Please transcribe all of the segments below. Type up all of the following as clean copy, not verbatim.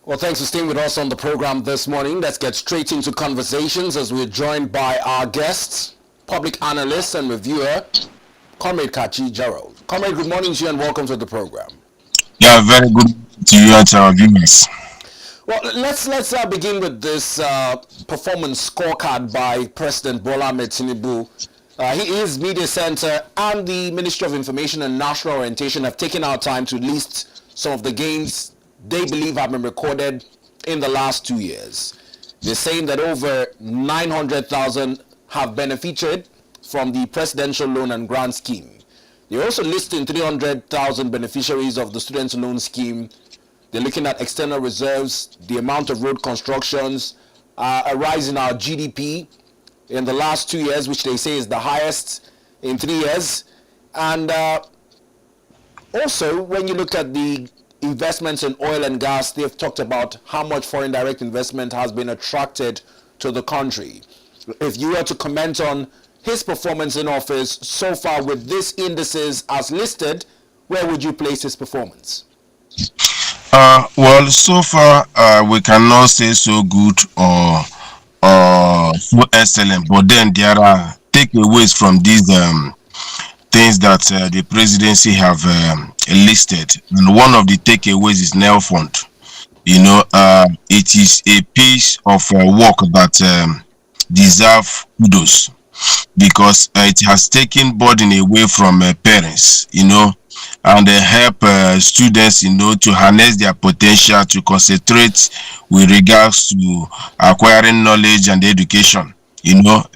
Well, thanks for staying with us on the program this morning. Let's get straight into conversations as we're joined by our guests, public analyst and reviewer, Comrade Gerald. Comrade, good morning to you and welcome to the program. Yeah, very good to you and to our viewers. Well, let's begin with this performance scorecard by President Bola Ahmed Tinubu. His media center and the Ministry of Information and National Orientation have taken our time to list some of the gains they believe have been recorded in the last 2 years. They're saying that over 900,000 have benefited from the Presidential Loan and Grant Scheme. They're also listing 300,000 beneficiaries of the Student Loan Scheme. They're looking at external reserves, the amount of road constructions, a rise in our GDP in the last 2 years, which they say is the highest in 3 years. And also, when you look at the investments in oil and gas, they've talked about how much foreign direct investment has been attracted to the country. If you were to comment on his performance in office so far with these indices as listed, where would you place his performance? Well, so far we cannot say so good or so excellent, but then there are takeaways from these things that the presidency have listed, and one of the takeaways is Nel Fund. It is a piece of work that deserve kudos because it has taken burden away from parents, and help students, to harness their potential to concentrate with regards to acquiring knowledge and education.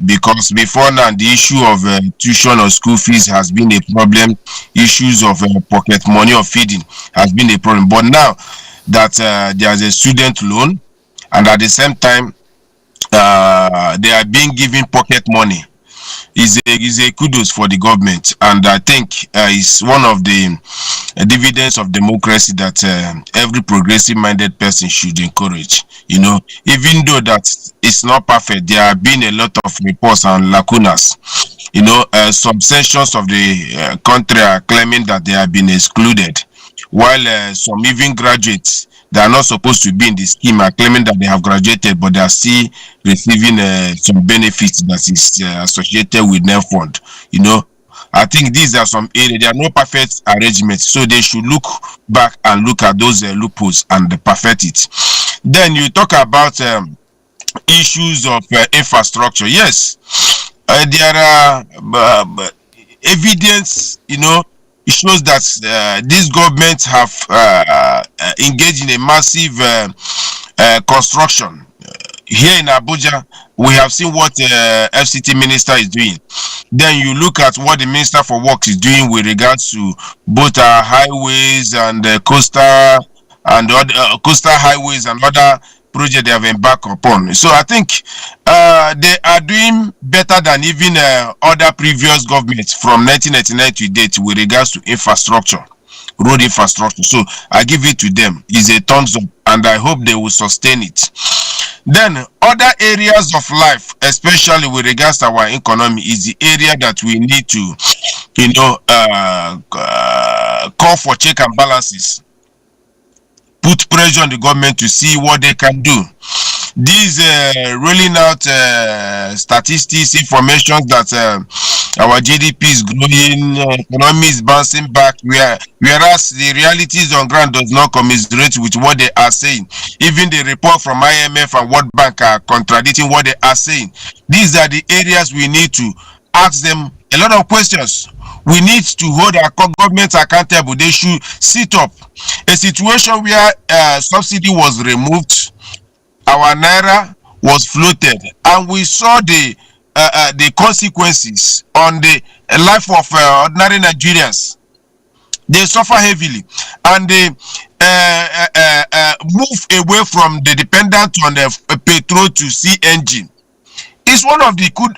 Because before now the issue of tuition or school fees has been a problem, issues of pocket money or feeding has been a problem. But now that there's a student loan, and at the same time they are being given pocket money, is a kudos for the government, and I think it's one of the dividends of democracy that every progressive minded person should encourage. Even though that it's not perfect, there have been a lot of reports and lacunas. Some sections of the country are claiming that they have been excluded, while some even graduates that are not supposed to be in the scheme are claiming that they have graduated, but they are still receiving some benefits that is associated with NEM fund. I think these are some areas. There are no perfect arrangements, so they should look back and look at those loopholes and perfect it. Then you talk about issues of infrastructure. Yes, there are evidence, it shows that this government have engaged in a massive construction. Here in Abuja, we have seen what FCT minister is doing. Then you look at what the minister for works is doing with regards to both highways and coastal highways and other project they have embarked upon. So I think they are doing better than even other previous governments from 1999 to date with regards to infrastructure, road infrastructure. So I give it to them. It's a thumbs up, and I hope they will sustain it. Then other areas of life, especially with regards to our economy, is the area that we need to, call for check and balances, put pressure on the government to see what they can do. These rolling out statistics, information that our GDP is growing, economy is bouncing back, whereas the realities on ground does not commiserate with what they are saying. Even the report from IMF and World Bank are contradicting what they are saying. These are the areas we need to ask them a lot of questions. We need to hold our government accountable. They should sit up. A situation where subsidy was removed, our naira was floated, and we saw the consequences on the life of ordinary Nigerians. They suffer heavily, and they move away from the dependent on the petrol to CNG. It's one of the good,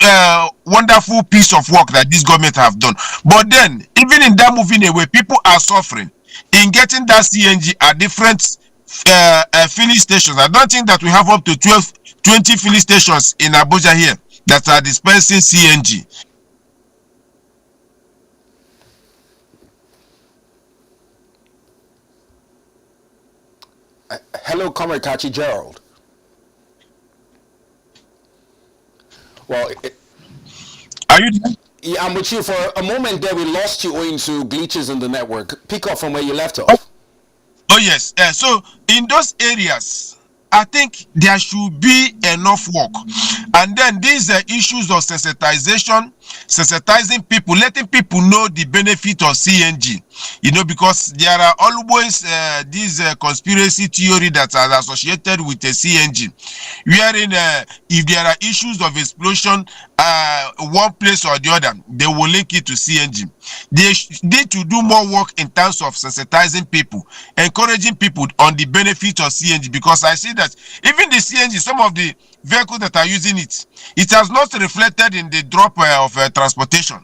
wonderful piece of work that this government have done. But then, even in that moving away, people are suffering in getting that CNG at different filling stations. I don't think that we have up to 20 filling stations in Abuja here that are dispensing CNG. Hello. Hello, Comrade Katchy Gerald. Well, Are you there? yeah, I'm with you. For a moment there, we lost you owing to glitches in the network. Pick up from where you left off. Oh yes. So in those areas, I think there should be enough work. And then these issues of sensitizing people, letting people know the benefit of CNG. Because there are always these conspiracy theory that are associated with the CNG, wherein if there are issues of explosion one place or the other, they will link it to CNG. They need to do more work in terms of sensitizing people, encouraging people on the benefit of CNG, because I see that even the CNG, some of the vehicles that are using it, it has not reflected in the drop of transportation.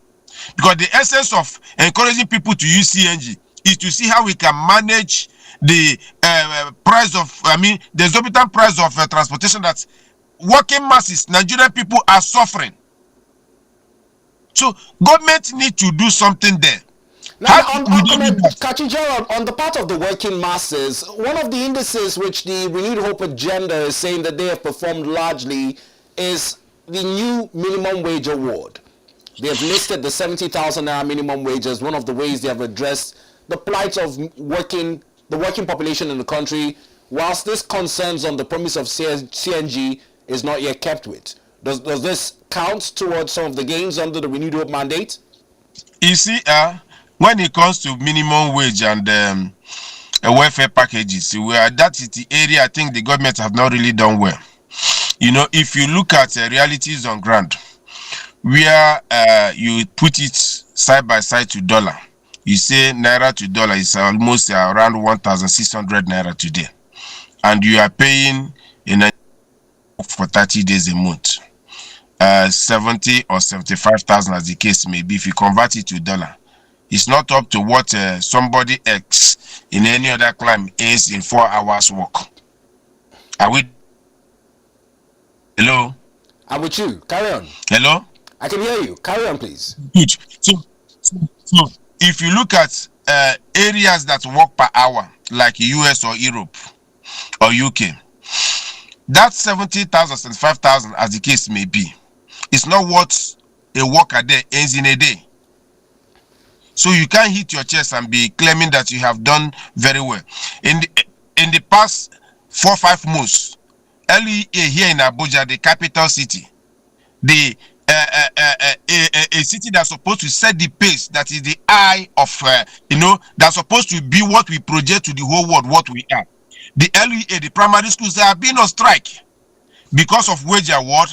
Because the essence of encouraging people to use CNG is to see how we can manage the price of, the exorbitant price of transportation that working masses, Nigerian people are suffering. So government need to do something there. Now, on the part of the working masses, one of the indices which the Renewed Hope agenda is saying that they have performed largely is the new minimum wage award. They have listed the 70,000 naira minimum wage as one of the ways they have addressed the plight of the working population in the country, whilst this concerns on the promise of CNG is not yet kept with. Does this count towards some of the gains under the Renewed Hope mandate? You see, when it comes to minimum wage and welfare packages, that is the area I think the government have not really done well. If you look at realities on ground, where you put it side by side to dollar, you say naira to dollar is almost around 1,600 naira today, and you are paying in a for 30 days a month, 70 or 75,000 as the case may be. If you convert it to dollar, it's not up to what somebody else in any other climate is in 4 hours work. Are we? Hello? I'm with you. Carry on. Hello? I can hear you. Carry on, please. Good. So if you look at areas that work per hour, like US or Europe or UK, that 70,000, 75,000, as the case may be, is not what a worker there earns in a day. So you can't hit your chest and be claiming that you have done very well. In the past 4 or 5 months, LEA here in Abuja, the capital city, the a city that's supposed to set the pace, that is the eye of that's supposed to be what we project to the whole world, what we are. The LEA, the primary schools, they have been on strike because of wage award,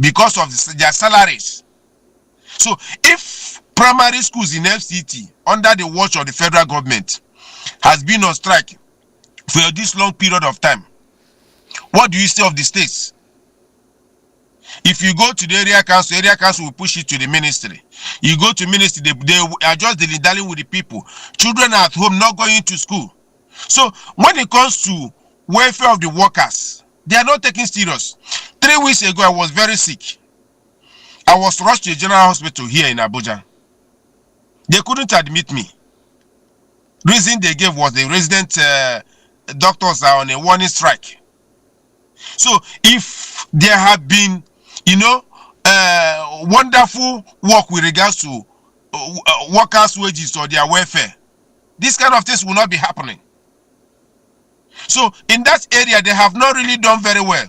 because of their salaries. So if primary schools in FCT, under the watch of the federal government, has been on strike for this long period of time, what do you say of the states? If you go to the area council will push it to the ministry. You go to ministry, they are just dilly-dallying with the people. Children are at home, not going to school. So when it comes to welfare of the workers, they are not taking serious. 3 weeks ago, I was very sick. I was rushed to a general hospital here in Abuja. They couldn't admit me. Reason they gave was the resident doctors are on a warning strike. So if there have been, wonderful work with regards to workers' wages or their welfare, this kind of things will not be happening. So in that area, they have not really done very well.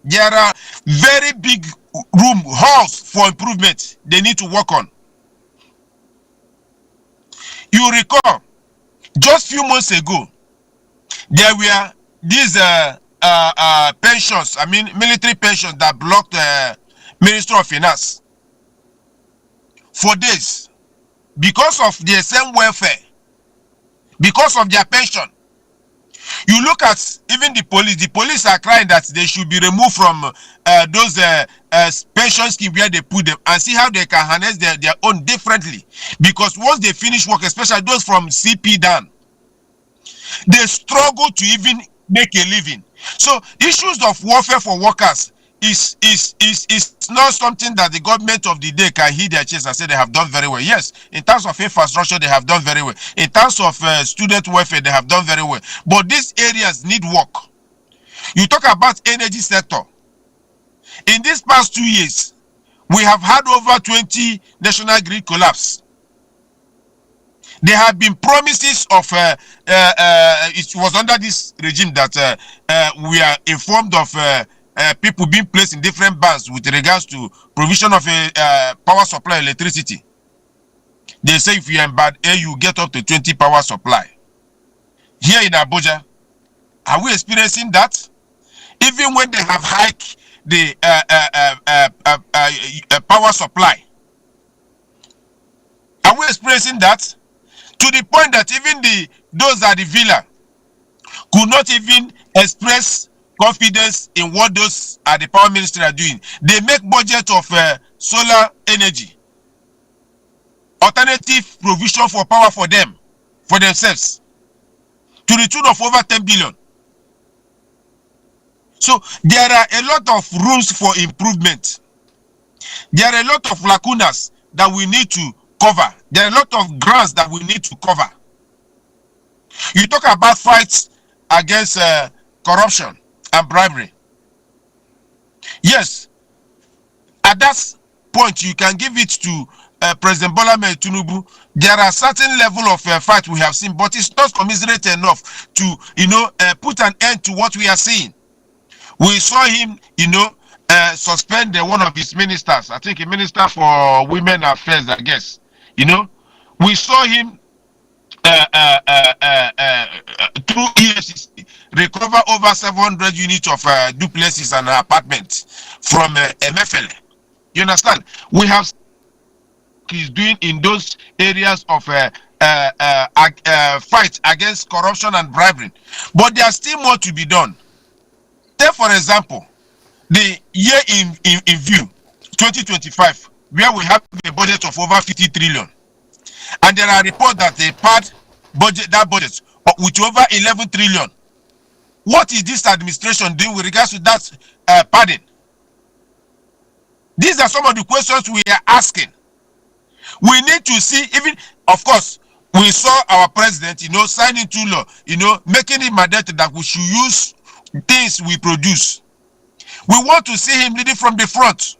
There are very big halls for improvement they need to work on. You recall, just few months ago, there were these pensions, military pensions that blocked the Ministry of Finance for days because of their same welfare, because of their pension. You look at even the police are crying that they should be removed from those pension schemes where they put them, and see how they can harness their own differently. Because once they finish work, especially those from CP down, they struggle to even make a living. So issues of welfare for workers is not something that the government of the day can hit their chest and say they have done very well. Yes, in terms of infrastructure, they have done very well. In terms of student welfare, they have done very well. But these areas need work. You talk about energy sector. In these past 2 years, we have had over 20 national grid collapse. There have been promises of, it was under this regime that we are informed of people being placed in different bands with regards to provision of power supply electricity. They say if you are in bad air, you get up to 20 power supply. Here in Abuja, are we experiencing that? Even when they have hiked the power supply, are we experiencing that? To the point that even those at the villa could not even express confidence in what those at the power ministry are doing. They make budget of solar energy, alternative provision for power for them, for themselves, to the tune of over 10 billion. So there are a lot of rooms for improvement. There are a lot of lacunas that we need to cover. There are a lot of grounds that we need to cover. You talk about fights against corruption and bribery. Yes, at that point you can give it to President Bola Tinubu. There are certain level of fight we have seen, but it's not commiserate enough to put an end to what we are seeing. We saw him suspend one of his ministers, I think a minister for women affairs, I guess. We saw him through EFCC recover over 700 units of duplexes and apartments from MFL. You understand? We have he's doing in those areas of fight against corruption and bribery, but there's still more to be done. Take for example the year in view, 2025, where we have a budget of over 50 trillion, and there are reports that they pad that budget with over 11 trillion. What is this administration doing with regards to that padding? These are some of the questions we are asking. We need to see, even, of course, we saw our president, signing into law, making it mandatory that we should use things we produce. We want to see him leading from the front.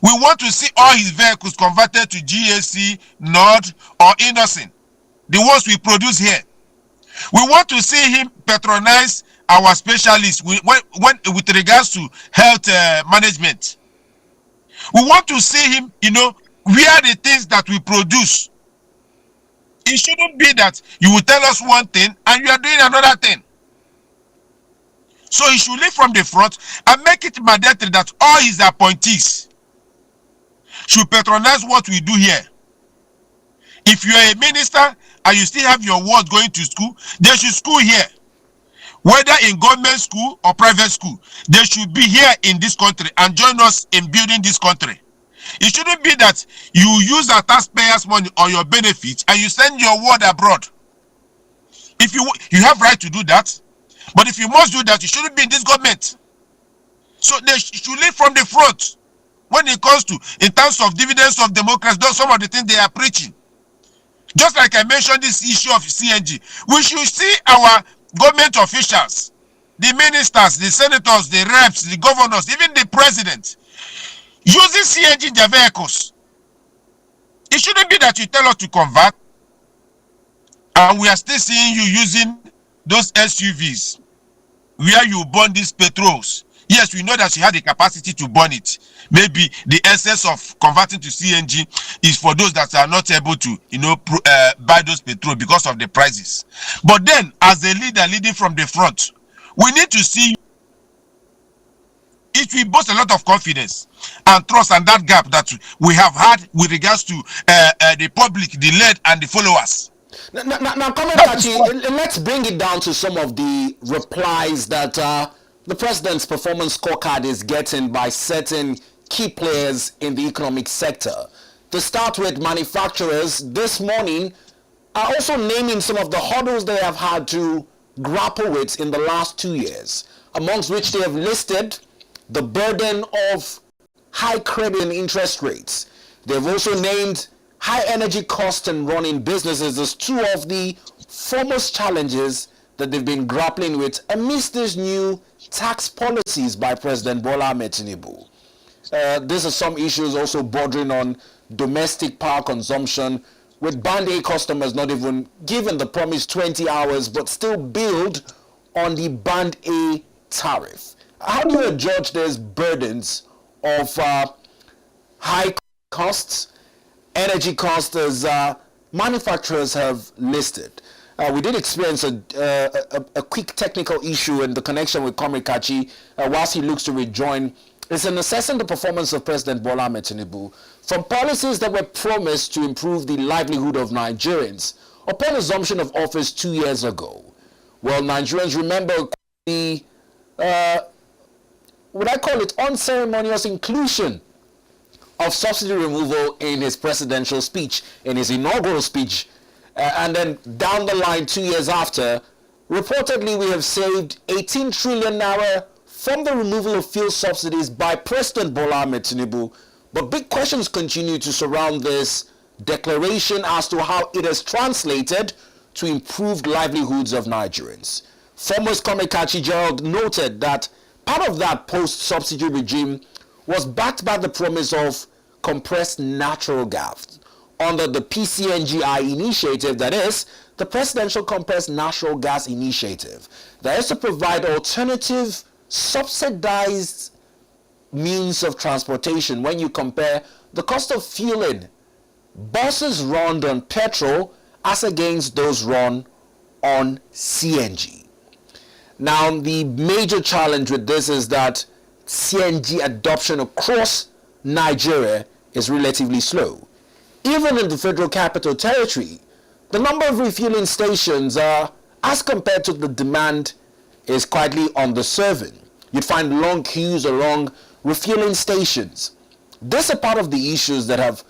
We want to see all his vehicles converted to GAC, Nord, or Innocent, the ones we produce here. We want to see him patronize our specialists with regards to health management. We want to see him, where the things that we produce. It shouldn't be that you will tell us one thing and you are doing another thing. So he should lead from the front and make it mandatory that all his appointees should patronize what we do here. If you are a minister and you still have your ward going to school, they should school here. Whether in government school or private school, they should be here in this country and join us in building this country. It shouldn't be that you use our taxpayers' money or your benefits and you send your ward abroad. If you have right to do that, but if you must do that, you shouldn't be in this government. So they should lead from the front when it comes to, in terms of dividends of democracy, those some of the things they are preaching. Just like I mentioned this issue of CNG, we should see our government officials, the ministers, the senators, the reps, the governors, even the president, using CNG in their vehicles. It shouldn't be that you tell us to convert and we are still seeing you using those SUVs where you burn these petrols. Yes, we know that she had the capacity to burn it. Maybe the essence of converting to CNG is for those that are not able to, buy those petrol because of the prices. But then, as a leader leading from the front, we need to see it will boast a lot of confidence and trust and that gap that we have had with regards to the public, the led, and the followers. Now, Comrade Katchy, let's bring it down to some of the replies that the president's performance scorecard is getting by certain key players in the economic sector. To start with, manufacturers this morning are also naming some of the hurdles they have had to grapple with in the last 2 years, amongst which they have listed the burden of high credit and interest rates. They've also named high energy costs and running businesses as two of the foremost challenges that they've been grappling with amidst these new tax policies by President Bola Ahmed Tinubu. These are some issues also bordering on domestic power consumption, with Band A customers not even given the promised 20 hours but still billed on the Band A tariff. How do you judge these burdens of high costs, energy costs, as manufacturers have listed? We did experience a quick technical issue in the connection with Comrade Katchy whilst he looks to rejoin. It's in assessing the performance of President Bola Ahmed Tinubu from policies that were promised to improve the livelihood of Nigerians upon assumption of office 2 years ago. Well, Nigerians remember the, would I call it, unceremonious inclusion of subsidy removal in his presidential speech, in his inaugural speech, and then down the line 2 years after, reportedly we have saved 18 trillion naira from the removal of fuel subsidies by President Bola Ahmed Tinubu. But big questions continue to surround this declaration as to how it has translated to improved livelihoods of Nigerians. Foremost Comrade Katchy Gerald noted that part of that post-subsidy regime was backed by the promise of compressed natural gas under the PCNGI initiative, that is, the Presidential Compressed Natural Gas Initiative, that is to provide alternative subsidized means of transportation when you compare the cost of fueling buses run on petrol as against those run on CNG. Now, the major challenge with this is that CNG adoption across Nigeria is relatively slow. Even in the Federal Capital Territory, the number of refueling stations as compared to the demand is quietly underserving. You'd find long queues along refueling stations. This is a part of the issues that have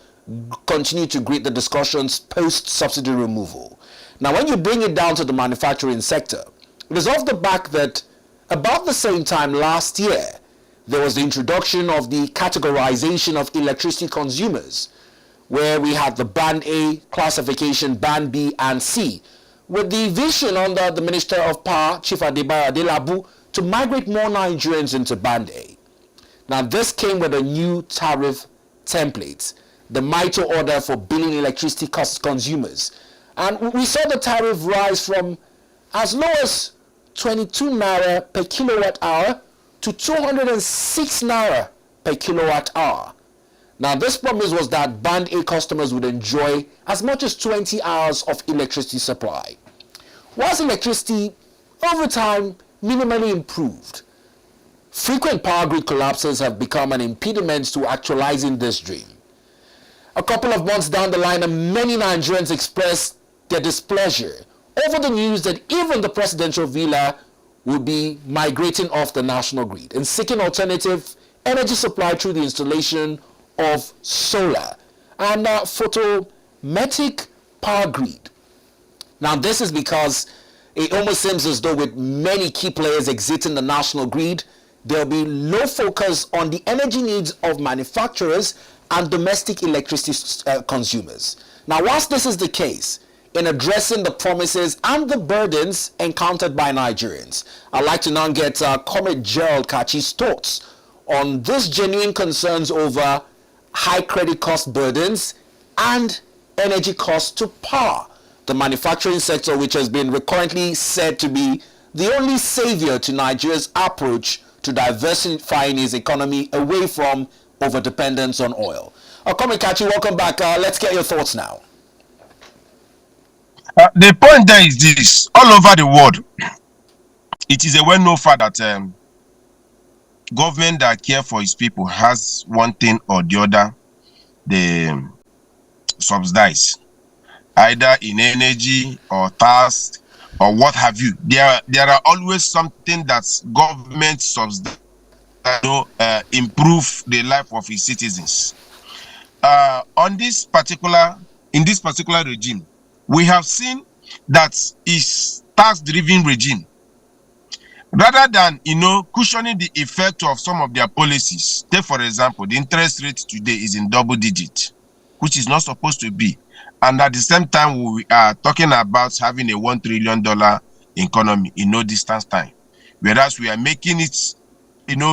continued to greet the discussions post-subsidy removal. Now, when you bring it down to the manufacturing sector, it is off the back that about the same time last year, there was the introduction of the categorization of electricity consumers, where we had the Band A classification, Band B and C, with the vision under the Minister of Power, Chief Adebayo Adelabu, to migrate more Nigerians into Band A. Now, this came with a new tariff template, the MITO order for billing electricity cost consumers. And we saw the tariff rise from as low as 22 naira per kilowatt hour to 206 naira per kilowatt hour. Now, this promise was that Band A customers would enjoy as much as 20 hours of electricity supply. Whilst electricity, over time, minimally improved, frequent power grid collapses have become an impediment to actualizing this dream. A couple of months down the line, many Nigerians expressed their displeasure over the news that even the presidential villa will be migrating off the national grid and seeking alternative energy supply through the installation of solar and photometric power grid. Now, this is because it almost seems as though with many key players exiting the national grid, there will be low focus on the energy needs of manufacturers and domestic electricity consumers. Now, whilst this is the case, in addressing the promises and the burdens encountered by Nigerians, I'd like to now get Comrade Gerald Katchy's thoughts on these genuine concerns over high credit cost burdens and energy costs to power the manufacturing sector, which has been recurrently said to be the only savior to Nigeria's approach to diversifying its economy away from overdependence on oil. Comrade Katchy, welcome back. Let's get your thoughts now. The point there is this: all over the world, it is a well-known fact that government that care for its people has one thing or the other they subsidize, either in energy or tax or what have you. There are always something that government subsidize to improve the life of its citizens. In this particular regime, we have seen that is tax-driven regime. Rather than, cushioning the effect of some of their policies. Take, for example, the interest rate today is in double digit, which is not supposed to be. And at the same time, we are talking about having a $1 trillion economy in no distance time. Whereas we are making it,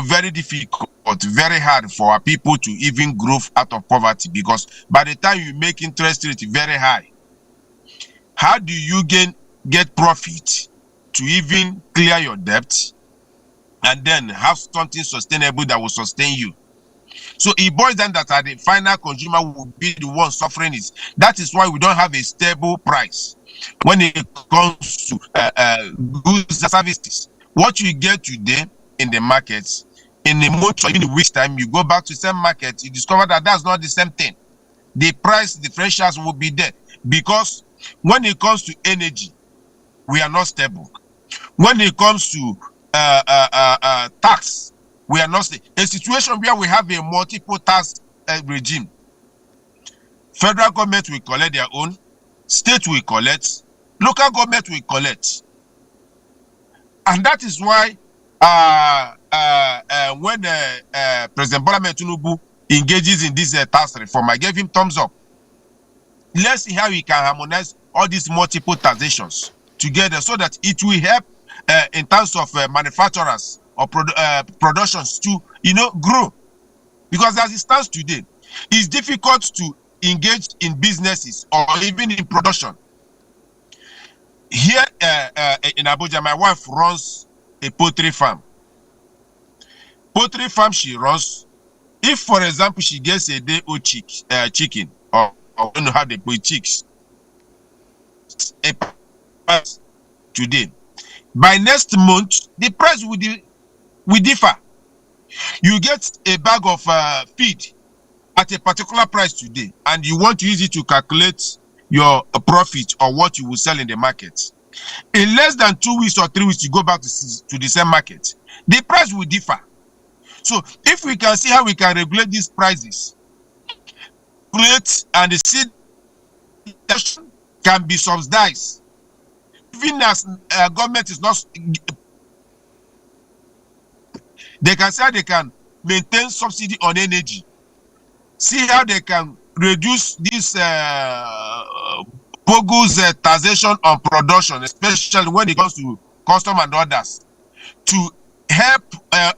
very difficult, very hard for our people to even grow out of poverty, because by the time you make interest rate very high, how do you get profit to even clear your debt and then have something sustainable that will sustain you? So it boils down that the final consumer will be the one suffering it. That is why we don't have a stable price when it comes to goods and services. What you get today in the markets, in a month or even a week's time, you go back to the same market, you discover that that's not the same thing. The price differentials will be there, because when it comes to energy, we are not stable. When it comes to tax, we are not stable. A situation where we have a multiple tax regime. Federal government will collect their own, state will collect, local government will collect. And that is why when President Tinubu engages in this tax reform, I gave him thumbs up. Let's see how we can harmonize all these multiple taxations together so that it will help in terms of manufacturers or productions to grow. Because as it stands today, it's difficult to engage in businesses or even in production. Here in Abuja, my wife runs a poultry farm. Poultry farm she runs, if for example she gets a day old chicken, or I don't know how they put chicks, a price today, by next month the price will differ. You get a bag of feed at a particular price today, and you want to use it to calculate your profit or what you will sell in the market. In less than 2 weeks or 3 weeks, you go back to the same market. The price will differ. So if we can see how we can regulate these prices, and the seed can be subsidized, even as government is not, they can say they can maintain subsidy on energy. See how they can reduce this bogus taxation on production, especially when it comes to custom and others, to help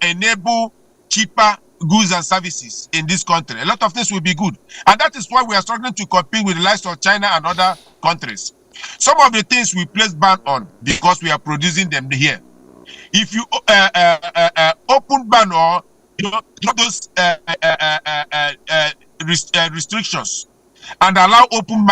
enable cheaper goods and services in this country. A lot of things will be good. And that is why we are struggling to compete with the likes of China and other countries. Some of the things we place ban on because we are producing them here. If you open ban or those restrictions and allow open